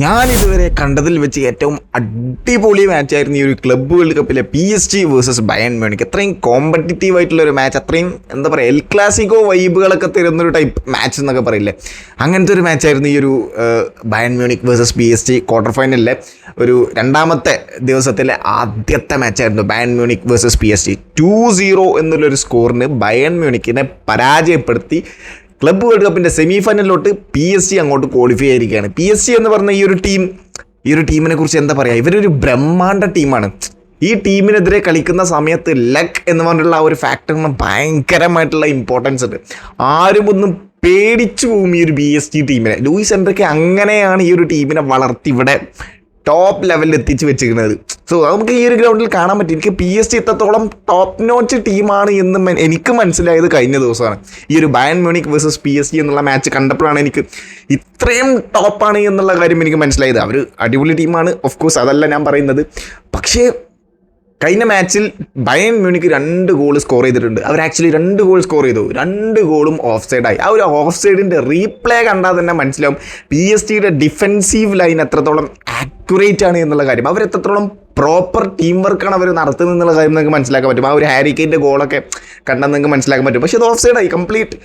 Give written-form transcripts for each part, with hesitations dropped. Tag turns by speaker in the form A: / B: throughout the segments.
A: ഞാനിതുവരെ കണ്ടതിൽ വെച്ച് ഏറ്റവും അടിപൊളി മാച്ചായിരുന്നു ഈ ഒരു ക്ലബ്ബ് വേൾഡ് കപ്പിലെ PSG വേഴ്സസ് ബയൺ മ്യൂണിക്ക്. അത്രയും കോമ്പറ്റീറ്റീവ് ആയിട്ടുള്ള ഒരു മാച്ച്, അത്രയും എന്താ പറയുക, എൽ ക്ലാസിക്കോ വൈബുകളൊക്കെ തരുന്നൊരു ടൈപ്പ് മാച്ച് എന്നൊക്കെ പറയില്ലേ, അങ്ങനത്തെ ഒരു മാച്ചായിരുന്നു ഈ ഒരു Bayern Munich versus PSG quarter ഫൈനലിലെ ഒരു രണ്ടാമത്തെ ദിവസത്തിലെ ആദ്യത്തെ മാച്ചായിരുന്നു. ബയൺ മ്യൂണിക് വേഴ്സസ് PSG 2-0 എന്നുള്ളൊരു സ്കോറിന് ബയൺ മ്യൂണിക്കിനെ പരാജയപ്പെടുത്തി ക്ലബ്ബ് വേൾഡ് കപ്പിൻ്റെ സെമി ഫൈനലിലോട്ട് PSG അങ്ങോട്ട് ക്വാളിഫൈ ആയിരിക്കുകയാണ്. PSG എന്ന് പറഞ്ഞ ഈ ഒരു ടീമിനെ കുറിച്ച് എന്താ പറയുക, ഇവരൊരു ബ്രഹ്മാണ്ഡ ടീമാണ്. ഈ ടീമിനെതിരെ കളിക്കുന്ന സമയത്ത് ലക്ക് എന്ന് പറഞ്ഞിട്ടുള്ള ആ ഒരു ഫാക്ടറിന് ഭയങ്കരമായിട്ടുള്ള ഇമ്പോർട്ടൻസ് ഉണ്ട്. ആരും ഒന്നും പേടിച്ചു പോകും ഈ ഒരു PSG ടീമിനെ. ലൂയിസ് എൻറിക്കെ അങ്ങനെയാണ് ഈ ഒരു ടീമിനെ വളർത്തി ഇവിടെ ടോപ്പ് ലെവലിൽ എത്തിച്ച് വെച്ചിരിക്കുന്നത്. സോ നമുക്ക് ഈ ഒരു ഗ്രൗണ്ടിൽ കാണാൻ പറ്റും. എനിക്ക് PSG എത്രത്തോളം ടോപ്പ് നോച്ച് ടീമാണ് എന്ന് എനിക്ക് മനസ്സിലായത് കഴിഞ്ഞ ദിവസമാണ്. ഈ ഒരു ബയൺ മ്യൂണിക് വേഴ്സസ് PSG എന്നുള്ള മാച്ച് കണ്ടപ്പോഴാണ് എനിക്ക് ഇത്രയും ടോപ്പാണ് എന്നുള്ള കാര്യം എനിക്ക് മനസ്സിലായത്. അവർ അടിപൊളി ടീമാണ്, ഓഫ് കോഴ്സ്, അതല്ല ഞാൻ പറയുന്നത്. പക്ഷേ കഴിഞ്ഞ മാച്ചിൽ ബയൺ മ്യൂണിക്ക് 2 ഗോൾ സ്കോർ ചെയ്തിട്ടുണ്ട്. അവർ ആക്ച്വലി 2 ഗോൾ സ്കോർ ചെയ്തു. 2 ഗോളും ഓഫ് സൈഡായി. ആ ഒരു ഓഫ് സൈഡിൻ്റെ റീപ്ലേ കണ്ടാൽ തന്നെ മനസ്സിലാവും PSG ഡിഫെൻസീവ് ലൈൻ എത്രത്തോളം ആക്യുറേറ്റ് ആണ് എന്നുള്ള കാര്യം. അവരെത്രത്തോളം പ്രോപ്പർ ടീം വർക്കാണ് അവർ നടത്തുന്നത് എന്നുള്ള കാര്യം നിങ്ങൾക്ക് മനസ്സിലാക്കാൻ പറ്റും. ആ ഒരു ഹാരി കെയിൻ്റെ ഗോളൊക്കെ കണ്ടാൽ നിങ്ങൾക്ക് മനസ്സിലാക്കാൻ പറ്റും. പക്ഷേ അത് ഓഫ് സൈഡായി, കംപ്ലീറ്റ്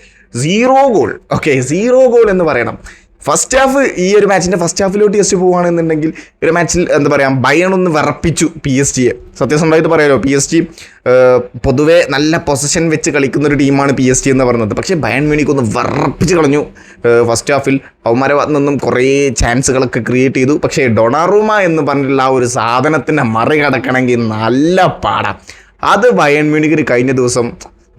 A: 0 ഗോൾ. ഓക്കെ, 0 ഗോൾ എന്ന് പറയണം. ഫസ്റ്റ് ഹാഫ്, ഈ ഒരു മാച്ചിൻ്റെ ഫസ്റ്റ് ഹാഫിലോട്ട് ജസ്റ്റ് പോവുകയാണെന്നുണ്ടെങ്കിൽ ഒരു മാച്ചിൽ എന്താ പറയുക, ബയൺ ഒന്ന് വിറപ്പിച്ചു PSG-യെ. സത്യസന്ധമായിട്ട് പറയാമല്ലോ, PSG പൊതുവേ നല്ല പൊസിഷൻ വെച്ച് കളിക്കുന്ന ഒരു ടീമാണ് PSG എന്ന് പറയുന്നത്. പക്ഷേ ബയൺ മ്യൂണിക്ക് ഒന്ന് വിറപ്പിച്ച് കളഞ്ഞു ഫസ്റ്റ് ഹാഫിൽ. അവന്മാരെ ഭാഗത്തു നിന്നും കുറേ ചാൻസുകളൊക്കെ ക്രിയേറ്റ് ചെയ്തു. പക്ഷേ ഡൊണാറൂമ എന്ന് പറഞ്ഞിട്ടുള്ള ആ ഒരു സാധനത്തിനെ മറികടക്കണമെങ്കിൽ നല്ല പാടാം. അത് ബയൺ മ്യൂണിക്കിന് കഴിഞ്ഞ ദിവസം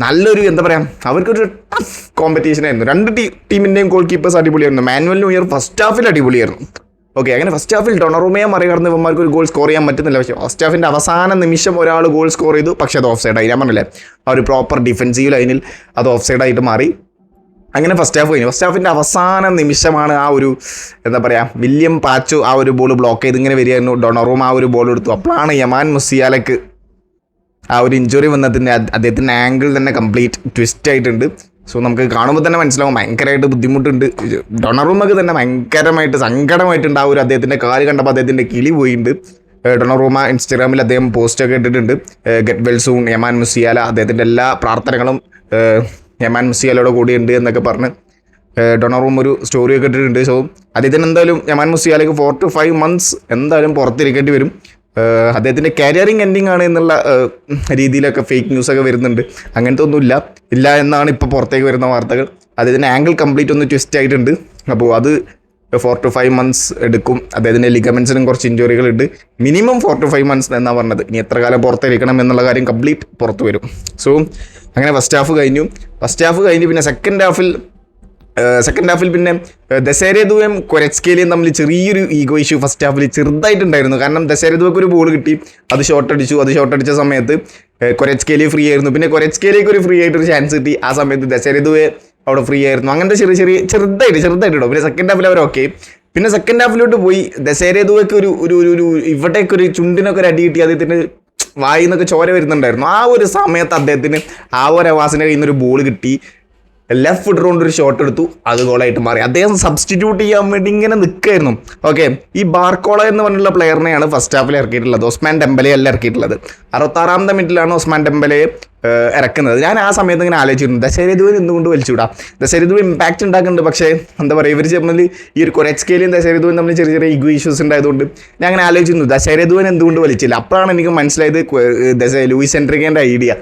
A: നല്ലൊരു എന്താ പറയുക, അവർക്കൊരു ടഫ് കോമ്പറ്റീഷൻ ആയിരുന്നു. 2 ടീമിൻ്റെയും ഗോൾ കീപ്പേഴ്സ് അടിപൊളിയായിരുന്നു. മാനുവൽ ന്യൂയർ ഫസ്റ്റ് ഹാഫിൽ അടിപൊളിയായിരുന്നു. ഓക്കെ, അങ്ങനെ ഫസ്റ്റ് ഹാഫിൽ ഡൊണാറൂമയെ മറികടന്ന് ഇവന്മാർക്ക് ഒരു ഗോൾ സ്കോർ ചെയ്യാൻ പറ്റുന്നില്ല. പക്ഷേ ഫസ്റ്റ് ഹാഫിൻ്റെ അവസാന നിമിഷം ഒരാൾ ഗോൾ സ്കോർ ചെയ്തു. പക്ഷേ അത് ഓഫ് സൈഡായി. ഞാൻ പറഞ്ഞില്ലേ, ആ ഒരു പ്രോപ്പർ ഡിഫെൻസീവ് ലൈനിൽ അത് ഓഫ് സൈഡായിട്ട് മാറി. അങ്ങനെ ഫസ്റ്റ് ഹാഫ് കഴിഞ്ഞു. ഫസ്റ്റ് ഹാഫിൻ്റെ അവസാന നിമിഷമാണ് ആ ഒരു എന്താ പറയുക, വില്യം പാച്ചു ആ ഒരു ബോൾ ബ്ലോക്ക് ചെയ്ത് ഇങ്ങനെ വരികയായിരുന്നു. ഡൊണാറൂമ ആ ഒരു ബോൾ എടുത്തു. അപ്പോഴാണ് യമാൻ മുസിയാലക്ക് ആ ഒരു ഇഞ്ചുറി വന്നതിൻ്റെ അദ്ദേഹത്തിൻ്റെ ആംഗിൾ തന്നെ കംപ്ലീറ്റ് ട്വിസ്റ്റ് ആയിട്ടുണ്ട്. സോ നമുക്ക് കാണുമ്പോൾ തന്നെ മനസ്സിലാവും ഭയങ്കരമായിട്ട് ബുദ്ധിമുട്ടുണ്ട്. ഡൊണറൂമക്ക് തന്നെ ഭയങ്കരമായിട്ട് സങ്കടമായിട്ടുണ്ട്. ആ ഒരു അദ്ദേഹത്തിൻ്റെ കാല് കണ്ടപ്പോൾ അദ്ദേഹത്തിൻ്റെ കിളി പോയിട്ടുണ്ട്. ഡൊണറൂമ ഇൻസ്റ്റാഗ്രാമിൽ അദ്ദേഹം പോസ്റ്റൊക്കെ ഇട്ടിട്ടുണ്ട്. ഗെറ്റ് വെൽ സൂൺ യമാൻ മുസിയാല, അദ്ദേഹത്തിൻ്റെ എല്ലാ പ്രാർത്ഥനകളും യമാൻ മുസിയാലയോട് കൂടിയുണ്ട് എന്നൊക്കെ പറഞ്ഞ് ഡൊണറൂം ഒരു സ്റ്റോറിയൊക്കെ ഇട്ടിട്ടുണ്ട്. സോ അദ്ദേഹത്തിന് എന്തായാലും യമാൻ മുസിയാലയ്ക്ക് 4 to 5 months എന്തായാലും പുറത്തിരിക്കേണ്ടി വരും. അദ്ദേഹത്തിൻ്റെ കരിയറിങ് എൻഡിങ് ആണ് എന്നുള്ള രീതിയിലൊക്കെ ഫേക്ക് ന്യൂസൊക്കെ വരുന്നുണ്ട്. അങ്ങനത്തെ ഒന്നുമില്ല എന്നാണ് ഇപ്പോൾ പുറത്തേക്ക് വരുന്ന വാർത്തകൾ. അദ്ദേഹത്തിൻ്റെ ആംഗിൾ കംപ്ലീറ്റ് ഒന്ന് ട്വിസ്റ്റ് ആയിട്ടുണ്ട്. അപ്പോൾ അത് 4 to 5 months എടുക്കും. അദ്ദേഹത്തിൻ്റെ ലിഗമെൻസിനും കുറച്ച് ഇഞ്ചുറികളുണ്ട്. മിനിമം 4 to 5 months എന്നാണ് പറഞ്ഞത്. ഇനി എത്ര കാലം പുറത്തിരിക്കണം എന്നുള്ള കാര്യം കംപ്ലീറ്റ് പുറത്ത് വരും. സോ അങ്ങനെ ഫസ്റ്റ് ഹാഫ് കഴിഞ്ഞു. പിന്നെ സെക്കൻഡ് ഹാഫിൽ പിന്നെ ദസേരെ ദുവയും കൊരച്കേലിയും തമ്മിൽ ചെറിയൊരു ഈഗോ ഇഷ്യൂ ഫസ്റ്റ് ഹാഫിൽ ചെറുതായിട്ടുണ്ടായിരുന്നു. കാരണം ദസേരെ ദുവയ്ക്ക് ഒരു ബോൾ കിട്ടി, അത് ഷോട്ട് അടിച്ച സമയത്ത് കൊരച്കേലി ഫ്രീ ആയിരുന്നു. പിന്നെ കൊരച്കേലിക്ക് ഒരു ഫ്രീ ആയിട്ടൊരു ചാൻസ് കിട്ടി. ആ സമയത്ത് ദസേരെ ദുവെ അവിടെ ഫ്രീ ആയിരുന്നു. അങ്ങനത്തെ ചെറുതായിട്ടോ. പിന്നെ സെക്കൻഡ് ഹാഫിൽ അവർ ഓക്കെ. പിന്നെ സെക്കൻഡ് ഹാഫിലോട്ട് പോയി ദസേരെ ദുവയ്ക്ക് ഒരു ഇവിടേക്കൊരു ചുണ്ടിനൊക്കെ ഒരു അടി കിട്ടി. അദ്ദേഹത്തിന് വായിന്നൊക്കെ ചോര വരുന്നുണ്ടായിരുന്നു. ആ ഒരു സമയത്ത് അദ്ദേഹത്തിന് ആ ഒരു അവാസിൻ്റെ കയ്യിൽ നിന്നൊരു ബോൾ കിട്ടി, ലെഫ്റ്റ് ഫുട്ടർ കൊണ്ടൊരു ഷോട്ട് എടുത്തു, അത് ഗോളായിട്ട് മാറി. അദ്ദേഹം സബ്സ്റ്റിറ്റ്യൂട്ട് ചെയ്യാൻ വേണ്ടി ഇങ്ങനെ നിൽക്കുകയായിരുന്നു. ഓക്കെ, ഈ ബാർക്കോള എന്ന് പറഞ്ഞിട്ടുള്ള പ്ലെയറിനെയാണ് ഫസ്റ്റ് ഹാഫിൽ ഇറക്കിയിട്ടുള്ളത്. ഒസ്മാൻ ഡെമ്പലെ അല്ല ഇറക്കിയിട്ടുള്ളത്. 66ാമത്തെ മിനിറ്റിലാണ് ഒസ്മാൻ ഡെമ്പലയെ ഇറക്കുന്നത്. ഞാൻ ആ സമയത്ത് ഇങ്ങനെ ആലോചിച്ചിരുന്നു, ദസേരെ ദുവൻ എന്തുകൊണ്ട് വലിച്ചുവിടാം. ദസേരെ ദുവൻ ഇമ്പാക്റ്റ് ഉണ്ടാക്കുന്നുണ്ട്. പക്ഷേ എന്താ പറയുക, ഇവർ തമ്മിൽ ഈ ഒരു കൊരച്കേലിയും ദസേരെ ദുവൻ തമ്മിൽ ചെറിയ ഈഗോ ഇഷ്യൂസ് ഉണ്ടായതുകൊണ്ട് ഞാൻ അങ്ങനെ ആലോചിച്ചിരുന്നു, ദസേരെ ദുവൻ എന്തുകൊണ്ട് വലിച്ചില്ല. അപ്പോഴാണ് എനിക്ക് മനസ്സിലായത് ലൂയിസ് എൻറിക്കേൻ്റെ ഐഡിയ.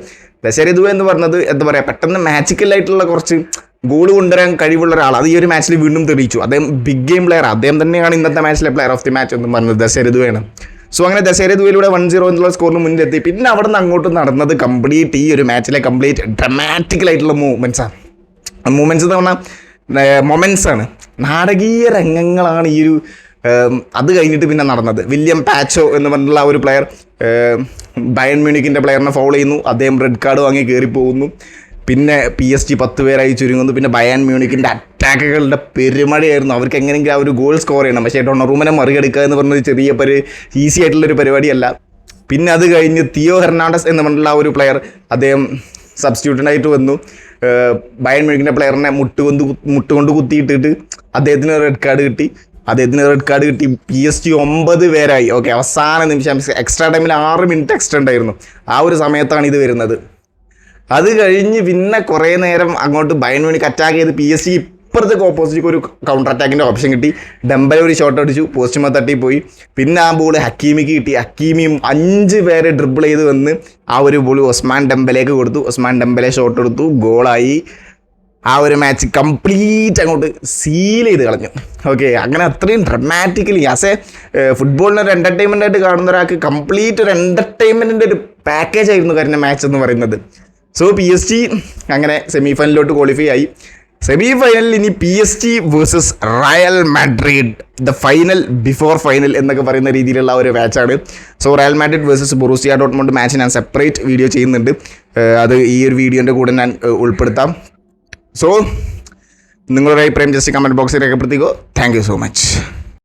A: ദസേരെ ദുവെ എന്ന് പറഞ്ഞത് എന്താ പറയുക, പെട്ടെന്ന് മാജിക്കലായിട്ടുള്ള കുറച്ച് ഗോൾ കൊണ്ടുവരാൻ കഴിവുള്ള ഒരാൾ. അത് ഈ ഒരു മാച്ചിൽ വീണ്ടും തെളിയിച്ചു. അദ്ദേഹം ബിഗ് ഗെയിം പ്ലെയർ. അദ്ദേഹം തന്നെയാണ് ഇന്നത്തെ മാച്ചിലെ പ്ലെയർ ഓഫ് ദി മാച്ച് എന്ന് പറഞ്ഞത് ദസേരെ ദുവയാണ്. സോ അങ്ങനെ ദസേരെ ദുവയിലൂടെ 1-0 എന്നുള്ള സ്കോറിന് മുന്നിലെത്തി. പിന്നെ അവിടെ നിന്ന് അങ്ങോട്ട് നടന്നത് കംപ്ലീറ്റ് ഈ ഒരു മാച്ചിലെ കംപ്ലീറ്റ് ഡ്രമാറ്റിക്കലായിട്ടുള്ള മൂവ്മെൻറ്റ്സ് എന്ന് പറഞ്ഞാൽ മൊമെൻറ്റ്സ് ആണ്. നാടകീയ രംഗങ്ങളാണ് ഈ ഒരു അത് കഴിഞ്ഞിട്ട് പിന്നെ നടന്നത്. വില്യം പാച്ചോ എന്ന് പറഞ്ഞിട്ടുള്ള ആ ഒരു പ്ലെയർ ബയൺ മ്യൂണിക്കിൻ്റെ പ്ലെയറിനെ ഫൗൾ ചെയ്യുന്നു. അദ്ദേഹം റെഡ് കാർഡ് വാങ്ങി കയറിപ്പോകുന്നു. പിന്നെ PSG 10 പേരായി ചുരുങ്ങുന്നു. പിന്നെ ബയൺ മ്യൂണിക്കിൻ്റെ അറ്റാക്കുകളുടെ പെരുമഴയായിരുന്നു. അവർക്ക് എങ്ങനെയെങ്കിലും ആ ഒരു ഗോൾ സ്കോർ ചെയ്യണം. പക്ഷേ ഡൊണറൂമിനെ മറികടക്കുക എന്ന് പറഞ്ഞത് ഈസി ആയിട്ടുള്ളൊരു പരിപാടിയല്ല. പിന്നെ അത് കഴിഞ്ഞ് തിയോ ഹെർണാണ്ടസ് എന്ന് പറഞ്ഞിട്ടുള്ള ആ ഒരു പ്ലെയർ, അദ്ദേഹം സബ്സ്റ്റിറ്റ്യൂട്ടനായിട്ട് വന്നു. ബയൺ മ്യൂണിക്കിൻ്റെ പ്ലെയറിനെ മുട്ടുകൊണ്ട് കുത്തിയിട്ടിട്ട് അദ്ദേഹത്തിന് റെഡ് കാർഡ് കിട്ടി. അദ്ദേഹത്തിന് റെഡ് കാർഡ് കിട്ടി. PSG 9 പേരായി. ഓക്കെ, അവസാന നിമിഷം എക്സ്ട്രാ ടൈമിൽ 6 മിനിറ്റ് എക്സ്ട്രാ ഉണ്ടായിരുന്നു. ആ ഒരു സമയത്താണ് ഇത് വരുന്നത്. അത് കഴിഞ്ഞ് പിന്നെ കുറേ നേരം അങ്ങോട്ട് ബയൺ മ്യൂണിക്ക് അറ്റാക്ക് ചെയ്ത് PSG ഇപ്പുറത്തേക്ക് ഓപ്പോസിറ്റ് ഒരു കൗണ്ടർ അറ്റാക്കിൻ്റെ ഓപ്ഷൻ കിട്ടി. ഡെംബലെ ഒരു ഷോട്ട് അടിച്ചു, പോസ്റ്റുമ തട്ടി പോയി. പിന്നെ ആ ബോൾ ഹക്കീമിക്ക് കിട്ടി. ഹക്കീമിയും 5 പേരെ ഡ്രിബിൾ ചെയ്ത് വന്ന് ആ ഒരു ബോൾ ഒസ്മാൻ ഡെംബലേക്ക് കൊടുത്തു. ഒസ്മാൻ ഡെംബലെ ഷോട്ട് എടുത്തു, ഗോളായി. ആ ഒരു മാച്ച് കംപ്ലീറ്റ് അങ്ങോട്ട് സീൽ ചെയ്ത് കളഞ്ഞു. ഓക്കെ, അങ്ങനെ അത്രയും ഡ്രമാറ്റിക്കലി ആസ് എ ഫുട്ബോളിന് ഒരു എൻ്റർടൈൻമെൻ്റ് ആയിട്ട് കാണുന്ന ഒരാൾക്ക് കംപ്ലീറ്റ് ഒരു എൻ്റർടൈൻമെൻറ്റിൻ്റെ ഒരു പാക്കേജ് ആയിരുന്നു കഴിഞ്ഞ മാച്ച് എന്ന് പറയുന്നത്. സോ PSG അങ്ങനെ സെമി ഫൈനലിലോട്ട് ക്വാളിഫൈ ആയി. സെമി ഫൈനലിൽ ഇനി PSG versus Real Madrid, the final before final എന്നൊക്കെ പറയുന്ന രീതിയിലുള്ള ഒരു മാച്ചാണ്. So Real Madrid versus Borussia Dortmund match ഞാൻ സെപ്പറേറ്റ് വീഡിയോ ചെയ്യുന്നുണ്ട്. അത് ഈ ഒരു വീഡിയോൻ്റെ കൂടെ ഞാൻ ഉൾപ്പെടുത്താം. സോ നിങ്ങളുടെ അഭിപ്രായം ജസ്റ്റ് കമൻറ്റ് ബോക്സിൽ രേഖപ്പെടുത്തിക്കോ. Thank you so much.